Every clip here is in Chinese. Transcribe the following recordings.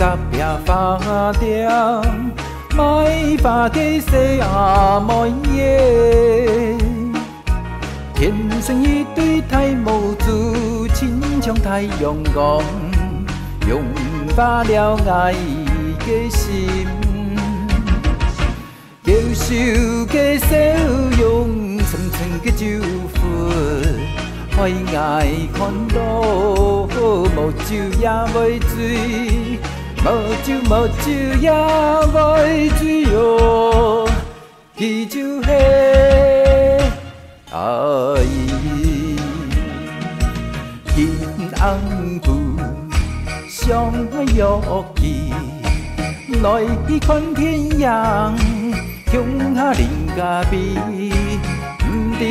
甲壁花点，莫把家世阿莫耶。天生一对太无助，亲像太阳光，融化了爱的心。接受的笑容，层层的祝福，海爱看到，无酒也袂醉，无酒也袂醉哦，伊就系爱。金红布上玉旗，来看天阳。乡下人家比，不知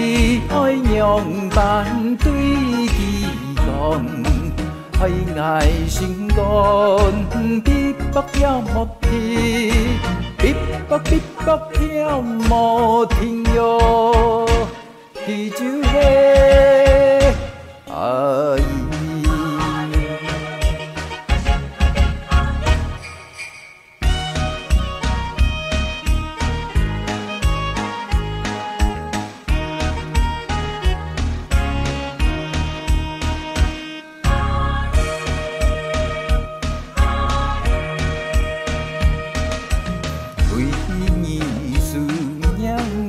爱娘伴对伊讲，爱爱心肝，逼迫了莫天，逼迫了莫天哟，伊就是爱。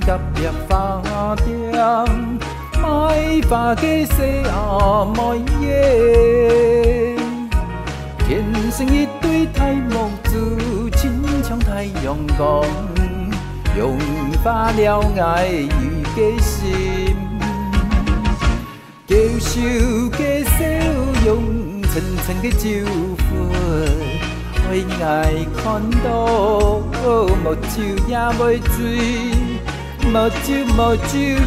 甲壁花点，莫把家世阿莫耶。天生一对太无助，亲像太阳光，融化了爱与的心。接受的笑容，层层的祝福，爱爱看到，无酒也袂醉。无酒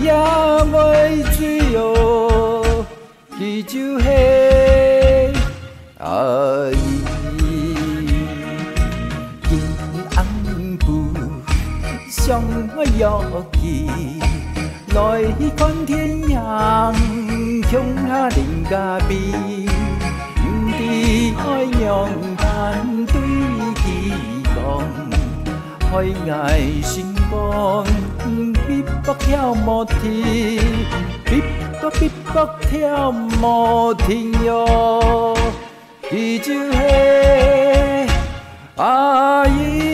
也袂醉哦，伊就是爱。金红布上玉旗，来看天阳，乡下人家比，不知爱娘伴对伊讲，爱爱心肝。逼迫了莫天，逼迫了莫天哟，伊就是爱。